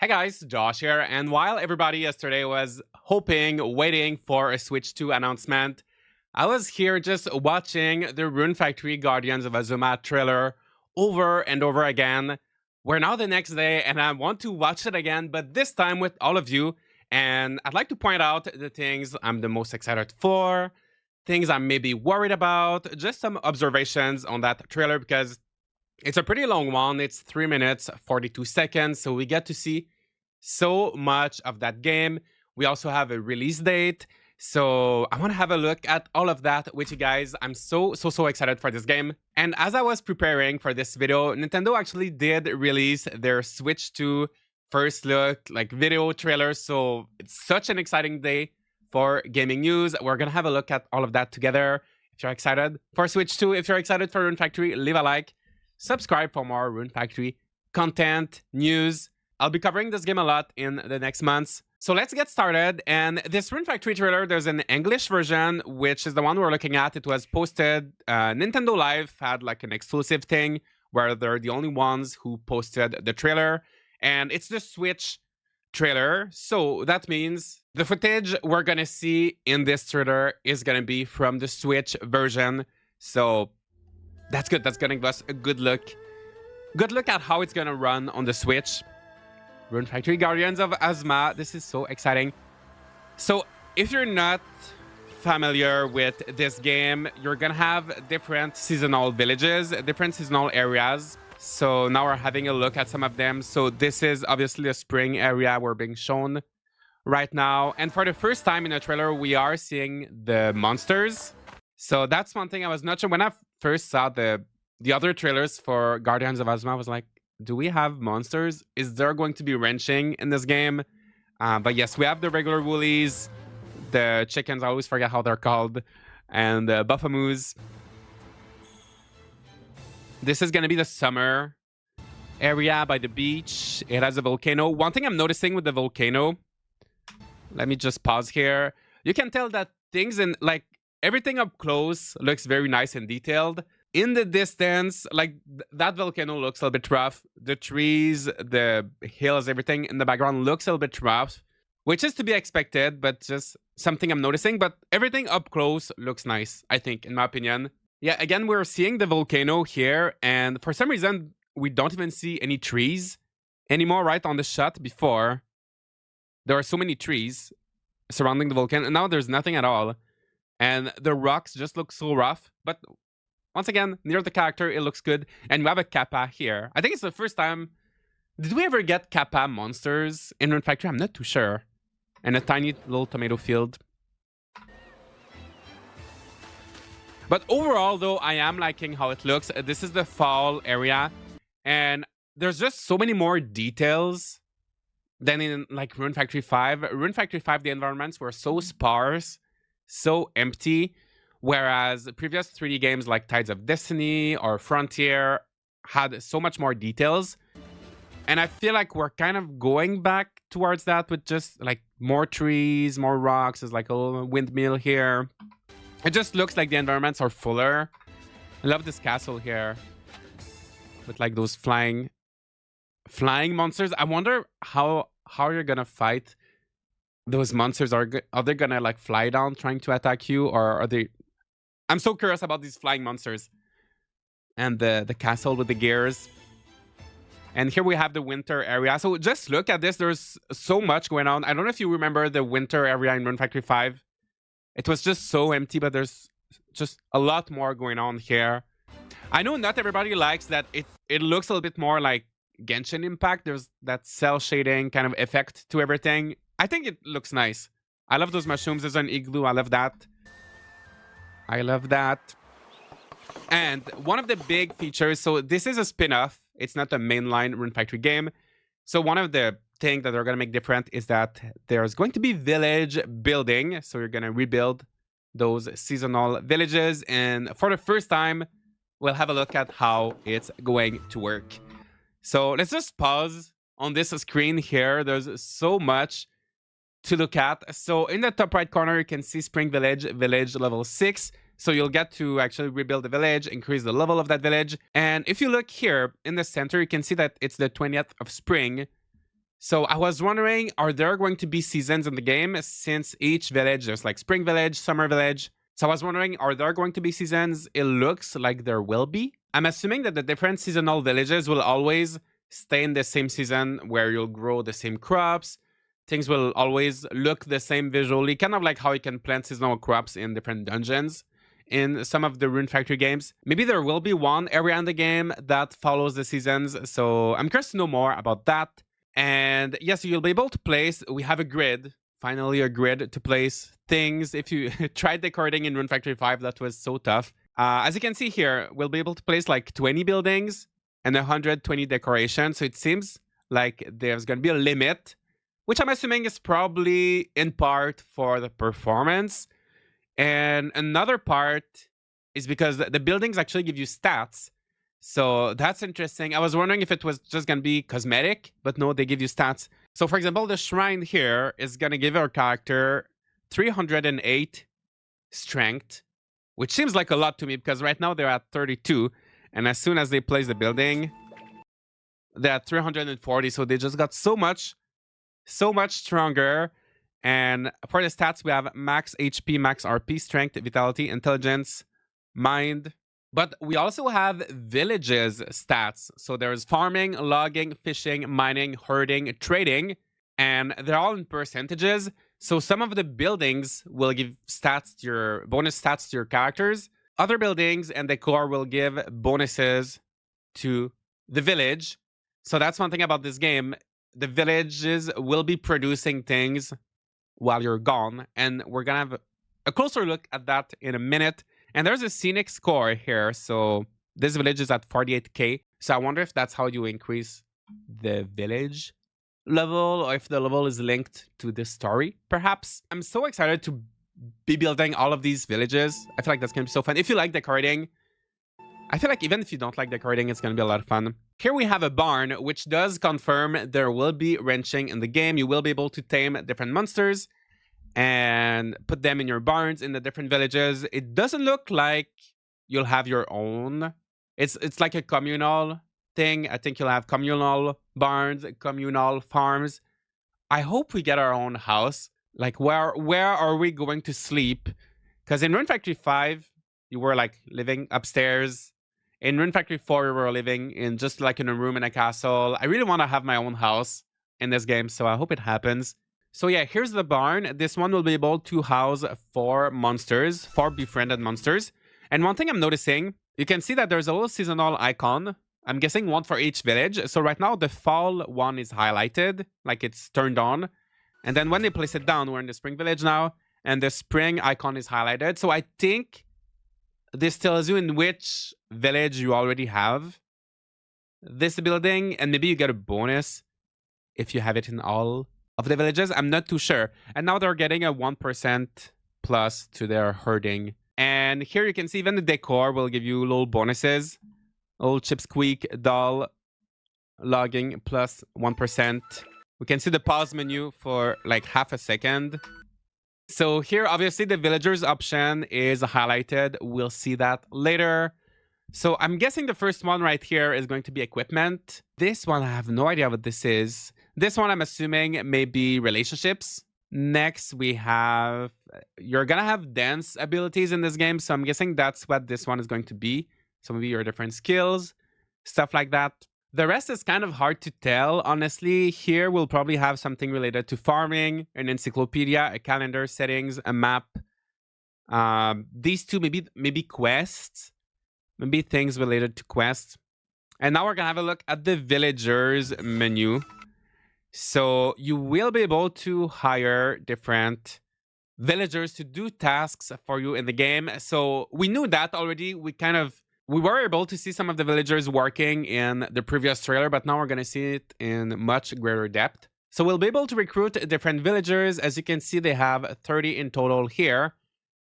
Hey guys, Josh here, and while everybody yesterday was waiting for a Switch 2 announcement, I was here just watching the Rune Factory Guardians of Azuma trailer over and over again. We're now the next day, and I want to watch it again, but this time with all of you. And I'd like to point out the things I'm the most excited for, things I'm maybe worried about, just some observations on that trailer because it's a pretty long one. It's 3 minutes, 42 seconds. So we get to see so much of that game. We also have a release date. So I want to have a look at all of that with you guys. I'm so excited for this game. And as I was preparing for this video, Nintendo actually did release their Switch 2 first look, like video trailer. So it's such an exciting day for gaming news. We're going to have a look at all of that together. If you're excited for Switch 2, if you're excited for Rune Factory, leave a like. Subscribe for more Rune Factory content, news. I'll be covering this game a lot in the next months. So let's get started. And this Rune Factory trailer, there's an English version, which is the one we're looking at. It was posted. Nintendo Live had like an exclusive thing where they're the only ones who posted the trailer. And it's the Switch trailer. So that means the footage we're going to see in this trailer is going to be from the Switch version. So that's good. That's going to give us a good look. Good look at how it's going to run on the Switch. Rune Factory Guardians of Azuma. This is so exciting. So if you're not familiar with this game, you're going to have different seasonal villages, different seasonal areas. So now we're having a look at some of them. So this is obviously a spring area we're being shown right now. And for the first time in a trailer, we are seeing the monsters. So that's one thing I was not sure. When I first saw the other trailers for Guardians of Azuma, I was like, do we have monsters? Is there going to be wrenching in this game? But yes, we have the regular woolies, the chickens, I always forget how they're called, and the buffamoos. This is going to be the summer area by the beach. It has a volcano. One thing I'm noticing with the volcano, let me just pause here. You can tell that things in, like, everything up close looks very nice and detailed. In the distance, like that volcano looks a little bit rough. The trees, the hills, everything in the background looks a little bit rough, which is to be expected, but just something I'm noticing. But everything up close looks nice, I think, in my opinion. Yeah, again, we're seeing the volcano here, and for some reason, we don't even see any trees anymore, right? On the shot before, there are so many trees surrounding the volcano, and now there's nothing at all. And the rocks just look so rough, but once again, near the character, it looks good. And we have a Kappa here. I think it's the first time. Did we ever get Kappa monsters in Rune Factory? I'm not too sure. And a tiny little tomato field. But overall, though, I am liking how it looks. This is the fall area. And there's just so many more details than in like Rune Factory 5. Rune Factory 5, the environments were so sparse, so empty. Whereas previous 3D games like Tides of Destiny or Frontier had so much more details. And I feel like we're kind of going back towards that with just like more trees, more rocks. There's like a little windmill here. It just looks like the environments are fuller. I love this castle here with like those flying monsters. I wonder how you're gonna fight those monsters. Are they gonna like fly down trying to attack you, or are they... I'm so curious about these flying monsters. And the castle with the gears. And here we have the winter area. So just look at this. There's so much going on. I don't know if you remember the winter area in Rune Factory 5. It was just so empty, but there's just a lot more going on here. I know not everybody likes that it looks a little bit more like Genshin Impact. There's that cell shading kind of effect to everything. I think it looks nice. I love those mushrooms. There's an igloo. I love that. I love that. And one of the big features, so this is a spin-off. It's not a mainline Rune Factory game. So one of the things that they're going to make different is that there's going to be village building. So you're going to rebuild those seasonal villages. And for the first time, we'll have a look at how it's going to work. So let's just pause on this screen here. There's so much to look at. So in the top right corner, you can see Spring Village level 6. So you'll get to actually rebuild the village, increase the level of that village. And if you look here in the center, you can see that it's the 20th of spring. So I was wondering, are there going to be seasons in the game? Since each village, there's like spring village, summer village. So I was wondering, are there going to be seasons? It looks like there will be. I'm assuming that the different seasonal villages will always stay in the same season where you'll grow the same crops. Things will always look the same visually, kind of like how you can plant seasonal crops in different dungeons in some of the Rune Factory games. Maybe there will be one area in the game that follows the seasons. So I'm curious to know more about that. And yes, you'll be able to place, we have a grid, finally a grid to place things. If you tried decorating in Rune Factory 5, that was so tough. As you can see here, we'll be able to place like 20 buildings and 120 decorations. So it seems like there's going to be a limit, which I'm assuming is probably in part for the performance. And another part is because the buildings actually give you stats. So that's interesting. I was wondering if it was just going to be cosmetic, but no, they give you stats. So for example, the shrine here is going to give our character 308 strength, which seems like a lot to me because right now they're at 32. And as soon as they place the building, they're at 340. So they just got so much stronger. And for the stats, we have max HP, max RP, strength, vitality, intelligence, mind. But we also have villages stats. So there's farming, logging, fishing, mining, herding, trading, and they're all in percentages. So some of the buildings will give stats to your bonus stats to your characters. Other buildings and decor will give bonuses to the village. So that's one thing about this game. The villages will be producing things while you're gone, and we're gonna have a closer look at that in a minute. And there's a scenic score here, so this village is at 48k. So I wonder if that's how you increase the village level, or if the level is linked to the story, perhaps. I'm so excited to be building all of these villages. I feel like that's gonna be so fun. If you like decorating, I feel like even if you don't like decorating, it's gonna be a lot of fun. Here we have a barn, which does confirm there will be ranching in the game. You will be able to tame different monsters and put them in your barns in the different villages. It doesn't look like you'll have your own. It's like a communal thing. I think you'll have communal barns, communal farms. I hope we get our own house. Like where are we going to sleep? Because in Rune Factory 5, you were like living upstairs. In Rune Factory 4, we were living in just like in a room in a castle. I really want to have my own house in this game, so I hope it happens. So yeah, here's the barn. This one will be able to house 4 monsters, 4 befriended monsters. And one thing I'm noticing, you can see that there's a little seasonal icon. I'm guessing one for each village. So right now the fall one is highlighted, like it's turned on. And then when they place it down, we're in the spring village now, and the spring icon is highlighted. So I think this tells you in which village you already have this building, and maybe you get a bonus if you have it in all of the villages. I'm not too sure. And now they're getting a 1% plus to their herding. And here you can see even the decor will give you little bonuses. Little chip squeak, doll, logging plus 1%. We can see the pause menu for like half a second. So here, obviously, the villagers option is highlighted. We'll see that later. So I'm guessing the first one right here is going to be equipment. This one, I have no idea what this is. This one, I'm assuming, may be relationships. Next, we have... You're going to have dance abilities in this game. So I'm guessing that's what this one is going to be. So maybe your different skills, stuff like that. The rest is kind of hard to tell, honestly. Here, we'll probably have something related to farming, an encyclopedia, a calendar, settings, a map. These two, maybe quests. Maybe things related to quests. And now we're going to have a look at the villagers menu. So you will be able to hire different villagers to do tasks for you in the game. So we knew that already. We were able to see some of the villagers working in the previous trailer, but now we're going to see it in much greater depth. So we'll be able to recruit different villagers. As you can see, they have 30 in total here.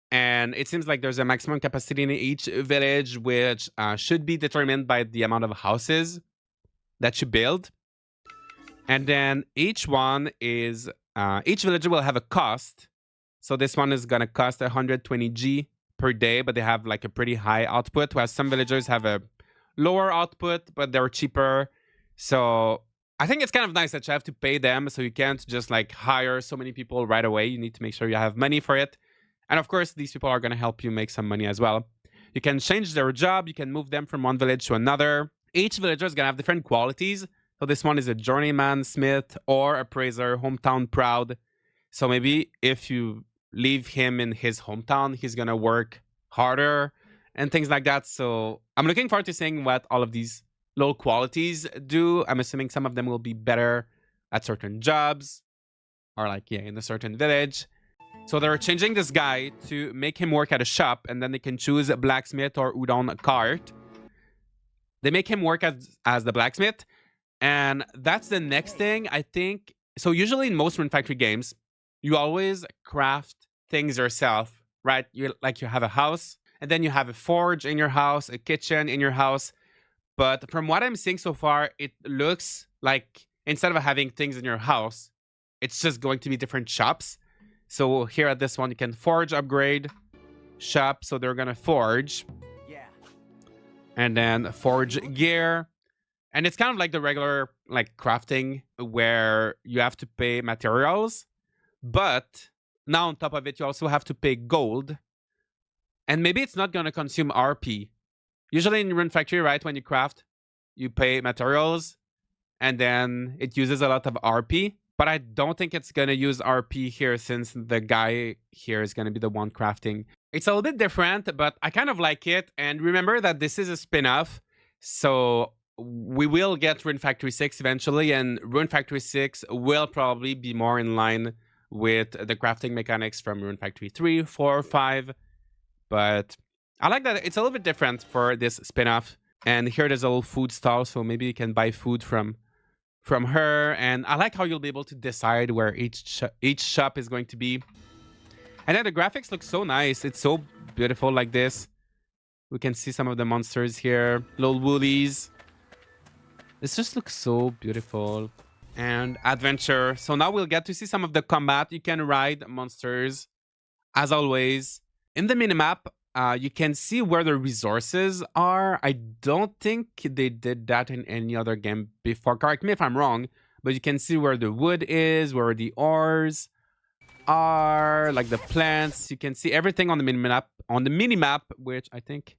And it seems like there's a maximum capacity in each village, which should be determined by the amount of houses that you build. And then each villager will have a cost. So this one is going to cost 120G per day, but they have like a pretty high output, whereas some villagers have a lower output, but they're cheaper. So I think it's kind of nice that you have to pay them, so you can't just like hire so many people right away. You need to make sure you have money for it. And of course, these people are going to help you make some money as well. You can change their job. You can move them from one village to another. Each villager is going to have different qualities. So this one is a journeyman, smith, or appraiser, hometown proud. So maybe if you leave him in his hometown, he's going to work harder and things like that. So I'm looking forward to seeing what all of these little qualities do. I'm assuming some of them will be better at certain jobs or like, yeah, in a certain village. So they're changing this guy to make him work at a shop, and then they can choose a blacksmith or udon cart. They make him work as the blacksmith, and that's the next thing, I think. So usually in most Rune Factory games, you always craft things yourself, right? You have a house, and then you have a forge in your house, a kitchen in your house. But from what I'm seeing so far, it looks like instead of having things in your house, it's just going to be different shops. So here at this one, you can forge, upgrade, shop. So they're going to forge. Yeah. And then forge gear. And it's kind of like the regular like crafting where you have to pay materials. But now on top of it, you also have to pay gold. And maybe it's not going to consume RP. Usually in Rune Factory, right, when you craft, you pay materials. And then it uses a lot of RP. But I don't think it's going to use RP here since the guy here is going to be the one crafting. It's a little bit different, but I kind of like it. And remember that this is a spin-off. So we will get Rune Factory 6 eventually. And Rune Factory 6 will probably be more in line with the crafting mechanics from Rune Factory 3, 4, 5. But I like that it's a little bit different for this spin-off. And here there's a little food stall. So maybe you can buy food from her, and I like how you'll be able to decide where each shop is going to be. And then the graphics look so nice. It's so beautiful like this. We can see some of the monsters here, little woolies. This just looks so beautiful. And adventure. So now we'll get to see some of the combat. You can ride monsters as always. In the minimap, you can see where the resources are. I don't think they did that in any other game before. Correct me if I'm wrong, but you can see where the wood is, where the ores are, like the plants. You can see everything on the minimap, which I think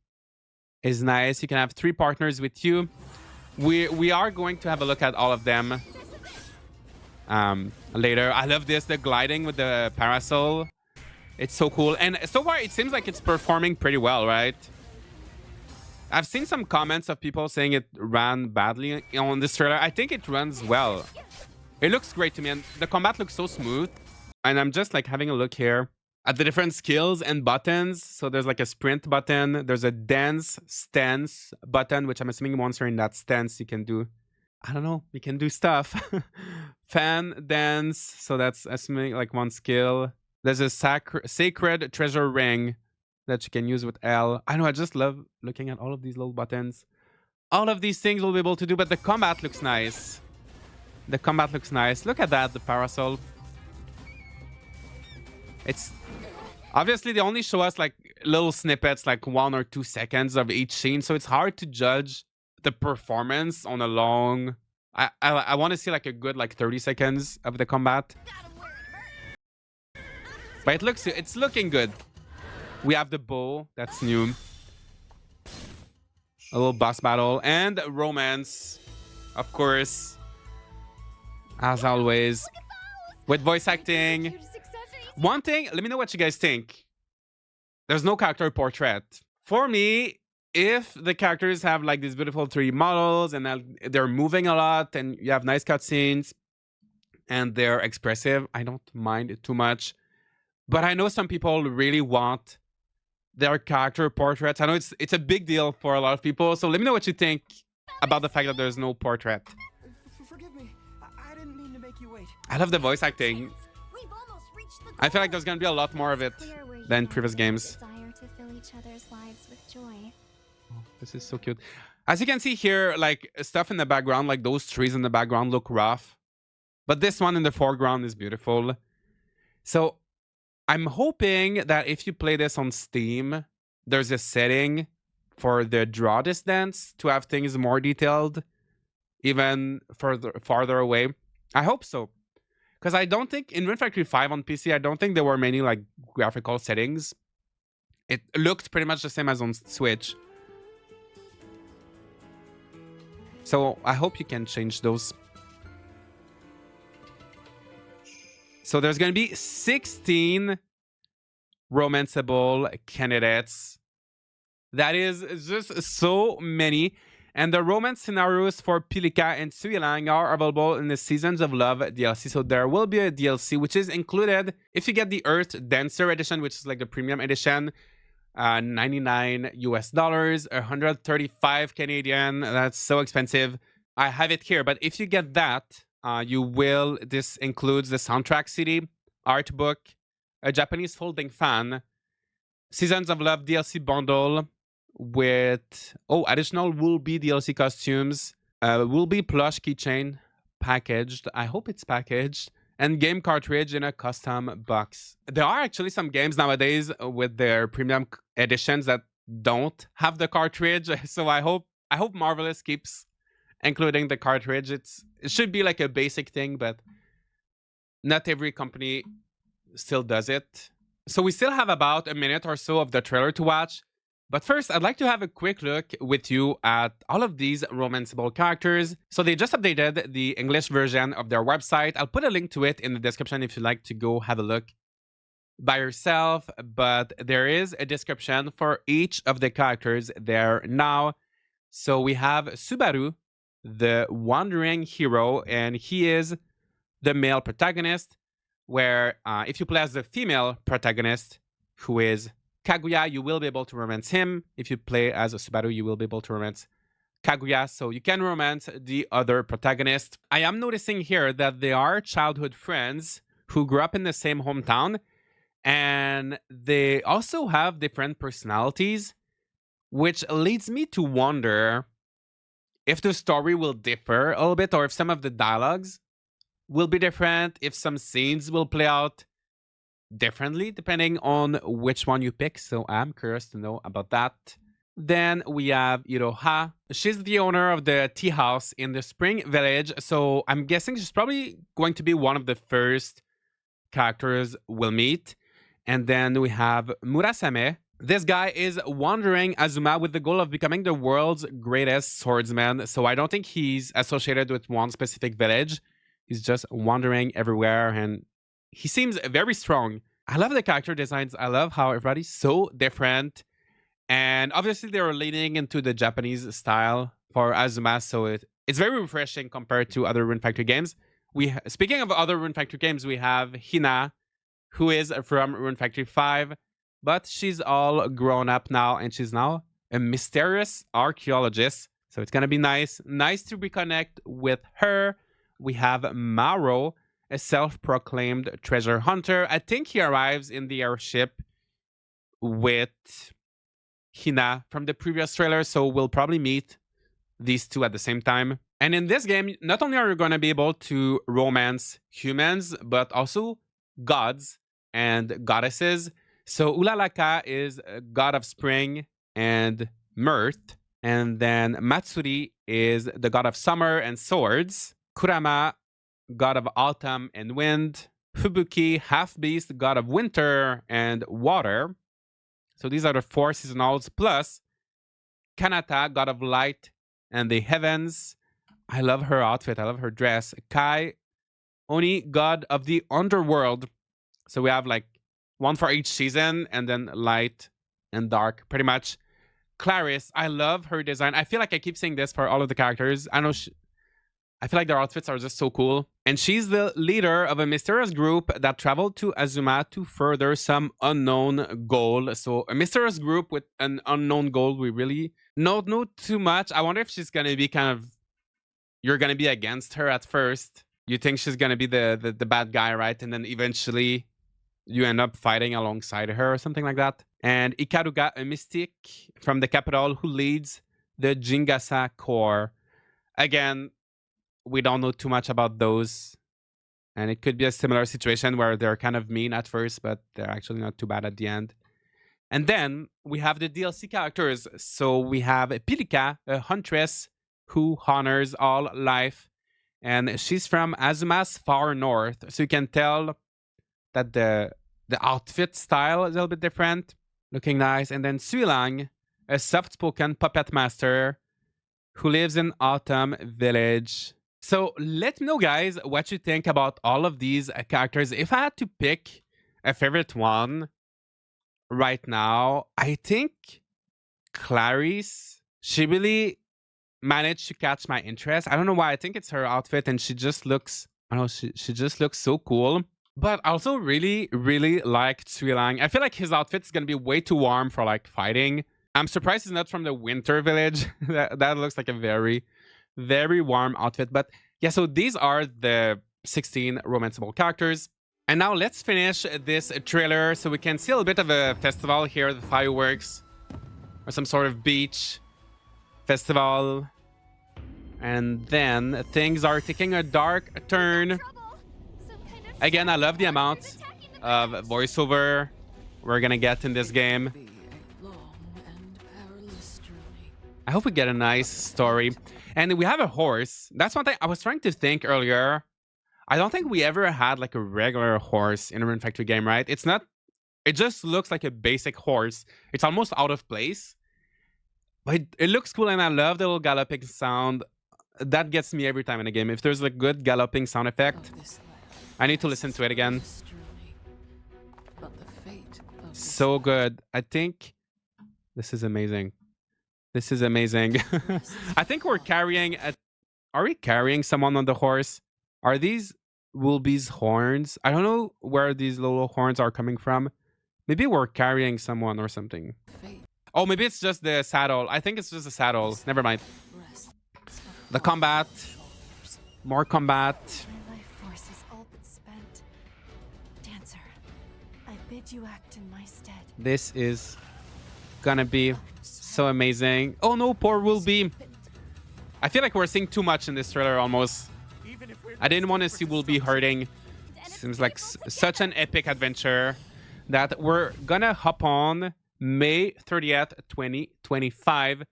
is nice. You can have 3 partners with you. We are going to have a look at all of them later. I love this, the gliding with the parasol. It's so cool. And so far, it seems like it's performing pretty well, right? I've seen some comments of people saying it ran badly on this trailer. I think it runs well. It looks great to me. And the combat looks so smooth. And I'm just like having a look here at the different skills and buttons. So there's like a sprint button. There's a dance stance button, which I'm assuming once you're in that stance, you can do, I don't know, you can do stuff. Fan dance. So that's assuming like one skill. There's a sacred treasure ring that you can use with L. I know, I just love looking at all of these little buttons. All of these things we'll be able to do, but the combat looks nice. The combat looks nice. Look at that, the parasol. It's... Obviously, they only show us like little snippets, like 1 or 2 seconds of each scene, so it's hard to judge the performance on a long... I want to see like a good like 30 seconds of the combat. But it's looking good. We have the bow, that's new. A little boss battle and romance, of course, as always, with voice acting. One thing, let me know what you guys think. There's no character portrait. For me, if the characters have like these beautiful 3D models and they're moving a lot and you have nice cutscenes and they're expressive, I don't mind it too much. But I know some people really want their character portraits. I know it's a big deal for a lot of people. So let me know what you think about the fact that there's no portrait. Forgive me. I didn't mean to make you wait. I love the voice acting. I feel like there's going to be a lot more of it than previous games. Desire to fill each other's lives with joy. Oh, this is so cute. As you can see here, like stuff in the background, like those trees in the background look rough. But this one in the foreground is beautiful. So I'm hoping that if you play this on Steam, there's a setting for the draw distance to have things more detailed. even farther away. I hope so. Because I don't think in Rune Factory 5 on PC, I don't think there were many like graphical settings. It looked pretty much the same as on Switch. So I hope you can change those. So there's going to be 16 romanceable candidates. That is just so many. And the romance scenarios for Pilika and Suilang are available in the Seasons of Love DLC. So there will be a DLC, which is included if you get the Earth Dancer edition, which is like the premium edition. 99 US dollars, 135 Canadian. That's so expensive. I have it here, but if you get that, this includes the soundtrack CD, art book, a Japanese folding fan, Seasons of Love DLC bundle with additional will be DLC costumes, will be plush keychain packaged. I hope it's packaged. And game cartridge in a custom box. There are actually some games nowadays with their premium editions that don't have the cartridge. So I hope Marvelous keeps including the cartridge. It should be like a basic thing, but not every company still does it. So we still have about a minute or so of the trailer to watch. But first, I'd like to have a quick look with you at all of these romanceable characters. So they just updated the English version of their website. I'll put a link to it in the description if you'd like to go have a look by yourself. But there is a description for each of the characters there now. So we have Subaru, the wandering hero, and he is the male protagonist, where if you play as the female protagonist, who is Kaguya, you will be able to romance him. If you play as a Subaru, you will be able to romance Kaguya, so you can romance the other protagonist. I am noticing here that they are childhood friends who grew up in the same hometown, and they also have different personalities, which leads me to wonder if the story will differ a little bit, or if some of the dialogues will be different, if some scenes will play out differently depending on which one you pick. So I'm curious to know about that. Then we have Iroha. She's the owner of the tea house in the Spring Village. So I'm guessing she's probably going to be one of the first characters we'll meet. And then we have Murasame. This guy is wandering Azuma with the goal of becoming the world's greatest swordsman. So I don't think he's associated with one specific village. He's just wandering everywhere, and he seems very strong. I love the character designs. I love how everybody's so different. And obviously they're leaning into the Japanese style for Azuma, so it's very refreshing compared to other Rune Factory games. Speaking of other Rune Factory games, we have Hina, who is from Rune Factory 5, but she's all grown up now, and she's now a mysterious archaeologist. So it's gonna be nice to reconnect with her. We have Mauro, a self-proclaimed treasure hunter. I think he arrives in the airship with Hina from the previous trailer, so we'll probably meet these two at the same time. And in this game, not only are you going to be able to romance humans, but also gods and goddesses. So Ulalaka is a god of spring and mirth. And then Matsuri is the god of summer and swords. Kurama, god of autumn and wind. Fubuki, half-beast, god of winter and water. So these are the 4 seasonals, plus Kanata, god of light and the heavens. I love her outfit. I love her dress. Kai, Oni, god of the underworld. So we have like one for each season, and then light and dark, pretty much. Clarice, I love her design. I feel like I keep saying this for all of the characters. I feel like their outfits are just so cool. And she's the leader of a mysterious group that traveled to Azuma to further some unknown goal. So a mysterious group with an unknown goal. We really don't know too much. I wonder if she's going to be you're going to be against her at first. You think she's going to be the bad guy, right? And then eventually you end up fighting alongside her or something like that. And Ikaruga, a mystic from the capital who leads the Jingasa Corps. Again, we don't know too much about those. And it could be a similar situation where they're kind of mean at first, but they're actually not too bad at the end. And then we have the DLC characters. So we have Pilika, a huntress who honors all life. And she's from Azuma's far north. So you can tell that the outfit style is a little bit different. Looking nice. And then Suilang, a soft-spoken puppet master who lives in Autumn Village. So let me know, guys, what you think about all of these characters. If I had to pick a favorite one right now, I think Clarice. She really managed to catch my interest. I don't know why. I think it's her outfit, and she just looks. I don't know. She just looks so cool. But I also really, really like Suilang. I feel like his outfit is gonna be way too warm for like fighting. I'm surprised he's not from the Winter Village. that looks like a very, very warm outfit. But yeah, so these are the 16 romanceable characters. And now let's finish this trailer so we can see a little bit of a festival here, the fireworks, or some sort of beach festival. And then things are taking a dark turn. Again, I love the amount of voiceover we're gonna get in this game. I hope we get a nice story. And we have a horse. That's one thing I was trying to think earlier. I don't think we ever had like a regular horse in a Rune Factory game, right? It's not. It just looks like a basic horse. It's almost out of place. But it looks cool, and I love the little galloping sound. That gets me every time in a game. If there's a good galloping sound effect, I need to listen to it again. So good. I think this is amazing. This is amazing. I think we're carrying a... Are we carrying someone on the horse? Are these Wilby's horns? I don't know where these little horns are coming from. Maybe we're carrying someone or something. Oh, maybe it's just the saddle. I think it's just a saddle. Never mind. The combat. More combat. My life force is all but spent. Dancer, I bid you act in my stead. This is gonna be so amazing. Oh no, poor Wilby. I feel like we're seeing too much in this trailer almost. I didn't want to see Wilby hurting. Seems like such an epic adventure that we're gonna hop on May 30th, 2025.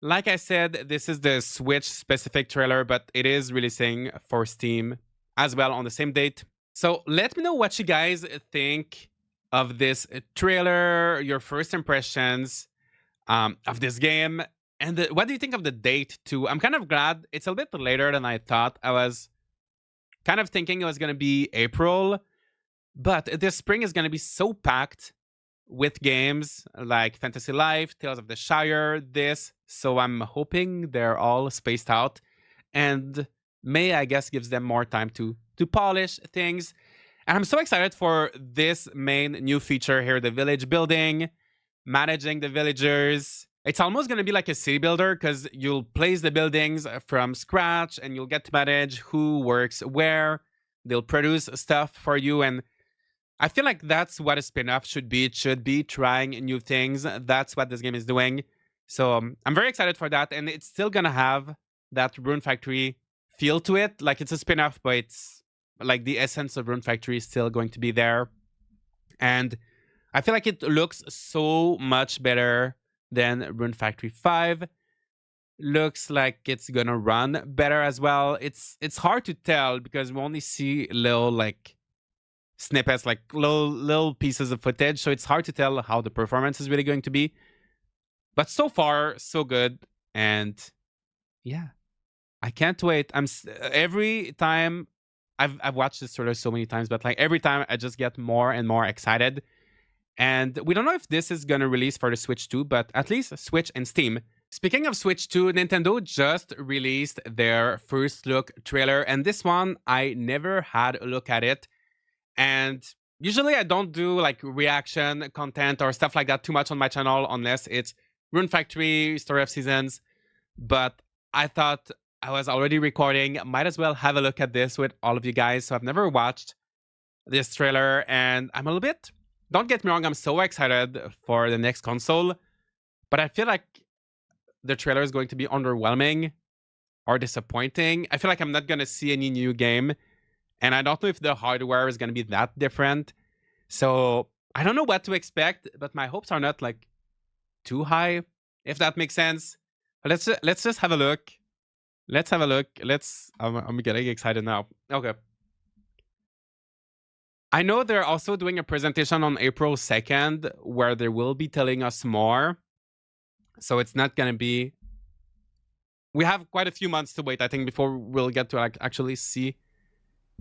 Like I said, this is the Switch specific trailer, but it is releasing for Steam as well on the same date. So let me know what you guys think of this trailer, your first impressions of this game, and what do you think of the date too? I'm kind of glad it's a bit later than I thought. I was kind of thinking it was going to be April, but this spring is going to be so packed with games like Fantasy Life, Tales of the Shire, this. So I'm hoping they're all spaced out. And May, I guess, gives them more time to polish things. And I'm so excited for this main new feature here, the village building, managing the villagers. It's almost going to be like a city builder because you'll place the buildings from scratch and you'll get to manage who works where. They'll produce stuff for you. And I feel like that's what a spin-off should be. It should be trying new things. That's what this game is doing. So I'm very excited for that. And it's still going to have that Rune Factory feel to it. Like it's a spin-off, but it's like the essence of Rune Factory is still going to be there. And I feel like it looks so much better than Rune Factory 5. Looks like it's going to run better as well. It's hard to tell because we only see little like snippets, like little pieces of footage, so it's hard to tell how the performance is really going to be. But so far, so good. And yeah, I can't wait. Every time I've watched this trailer so many times, but like every time I just get more and more excited. And we don't know if this is gonna release for the Switch 2, but at least Switch and Steam. Speaking of Switch 2, Nintendo just released their first look trailer, and this one I never had a look at it. And usually I don't do like reaction content or stuff like that too much on my channel unless it's Rune Factory, Story of Seasons. But I thought I was already recording, might as well have a look at this with all of you guys. So I've never watched this trailer and I'm a little bit... Don't get me wrong, I'm so excited for the next console. But I feel like the trailer is going to be underwhelming or disappointing. I feel like I'm not going to see any new game. And I don't know if the hardware is going to be that different. So I don't know what to expect, but my hopes are not like too high, if that makes sense. But let's just have a look. Let's have a look. I'm getting excited now. Okay. I know they're also doing a presentation on April 2nd where they will be telling us more. So it's not going to be... We have quite a few months to wait, I think, before we'll get to like actually see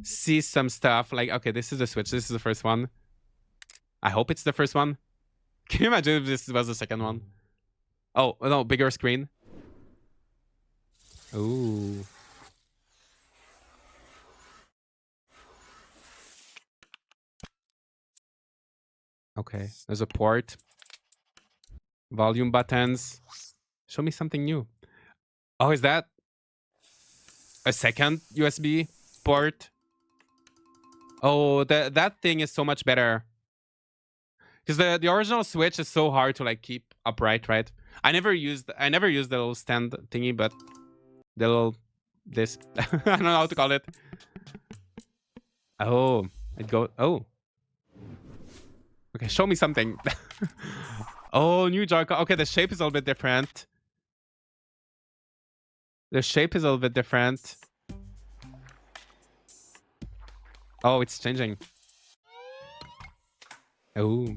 some stuff. Like, okay, this is the Switch. This is the first one. I hope it's the first one. Can you imagine if this was the second one? Oh, no, bigger screen. Ooh. Okay, there's a port. Volume buttons. Show me something new. Oh, is that a second USB port? Oh, that thing is so much better. Because the original Switch is so hard to like keep upright, right? I never used the little stand thingy, but the little this I don't know how to call it. Oh, it go. Oh, okay. Show me something. Oh, new Joy-Con. Okay, the shape is a little bit different. The shape is a little bit different. Oh, it's changing. Oh.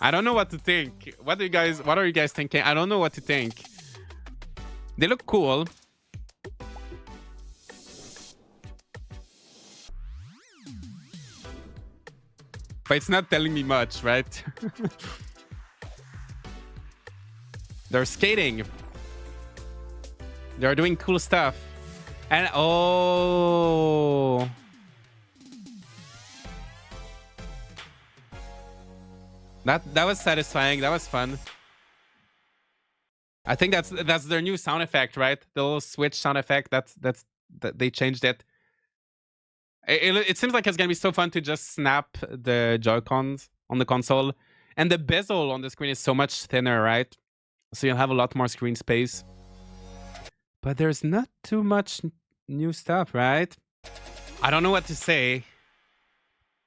I don't know what to think. What are you guys thinking? I don't know what to think. They look cool. But it's not telling me much, right? They're skating. They're doing cool stuff. And oh. That was satisfying. That was fun. I think that's their new sound effect, right? The little Switch sound effect. That they changed it. It seems like it's gonna be so fun to just snap the Joy-Cons on the console, and the bezel on the screen is so much thinner, right? So you'll have a lot more screen space. But there's not too much new stuff, right? I don't know what to say.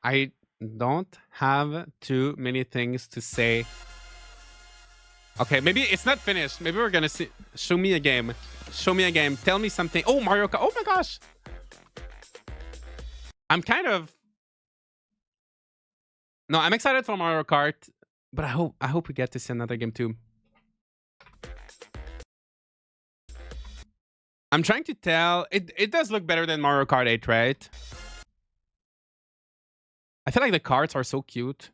I don't have too many things to say. Okay, maybe it's not finished. Maybe we're gonna see. Show me a game. Show me a game. Tell me something. Oh, Mario Kart. Oh my gosh. I'm kind of... No, I'm excited for Mario Kart, but I hope we get to see another game too. I'm trying to tell. It does look better than Mario Kart 8, right? I feel like the carts are so cute.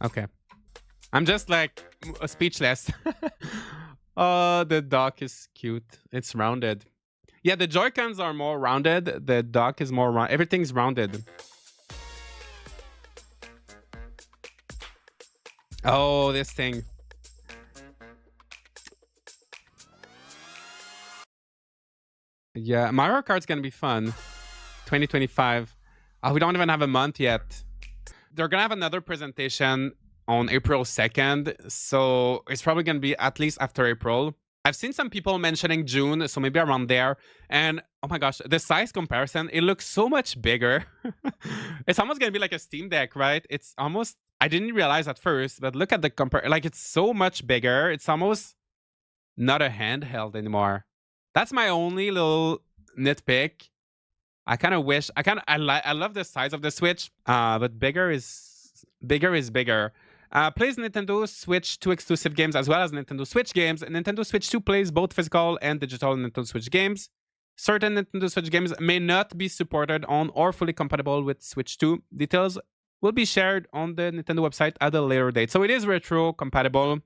Okay. I'm just like speechless. Oh, the dock is cute. It's rounded. Yeah, the Joy-Cons are more rounded. The dock is more round. Everything's rounded. Oh, this thing. Yeah, Mario Kart's gonna be fun. 2025. Oh, we don't even have a month yet. They're gonna have another presentation on April 2nd, so it's probably gonna be at least after April. I've seen some people mentioning June, so maybe around there. And oh my gosh, the size comparison, it looks so much bigger. It's almost gonna be like a Steam Deck, right? It's almost... I didn't realize at first, but look at the like it's so much bigger. It's almost not a handheld anymore. That's my only little nitpick. I kind of wish... I love the size of the Switch, but bigger is bigger. Plays Nintendo Switch 2 exclusive games as well as Nintendo Switch games. Nintendo Switch 2 plays both physical and digital Nintendo Switch games. Certain Nintendo Switch games may not be supported on or fully compatible with Switch 2. Details will be shared on the Nintendo website at a later date. So it is retro compatible,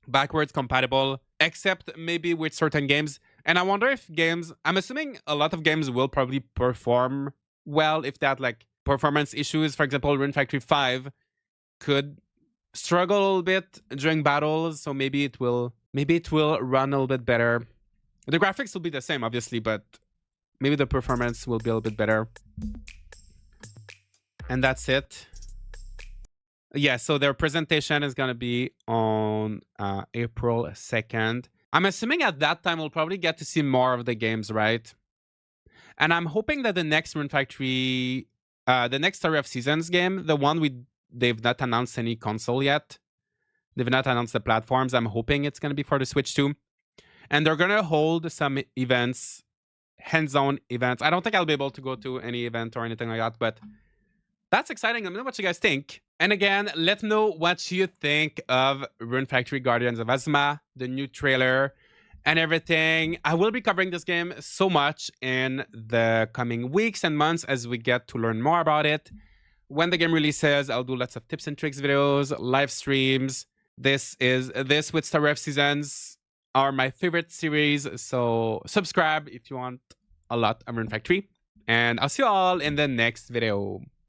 backwards compatible, except maybe with certain games. And I wonder if games... I'm assuming a lot of games will probably perform well if that like performance issues. For example, Rune Factory 5 could struggle a little bit during battles, so maybe it will run a little bit better. The graphics will be the same, obviously, but maybe the performance will be a little bit better. And that's it. Yeah, so their presentation is gonna be on April 2nd. I'm assuming at that time we'll probably get to see more of the games, right? And I'm hoping that the next Rune Factory, the next Story of Seasons game, the one they've not announced any console yet. They've not announced the platforms. I'm hoping it's going to be for the Switch too. And they're going to hold some events, hands-on events. I don't think I'll be able to go to any event or anything like that, but that's exciting. Let me know what you guys think. And again, let me know what you think of Rune Factory Guardians of Azuma, the new trailer, and everything. I will be covering this game so much in the coming weeks and months as we get to learn more about it. When the game releases, I'll do lots of tips and tricks videos, live streams. This with Star Ref Seasons are my favorite series, so subscribe if you want a lot of Rune Factory. And I'll see you all in the next video.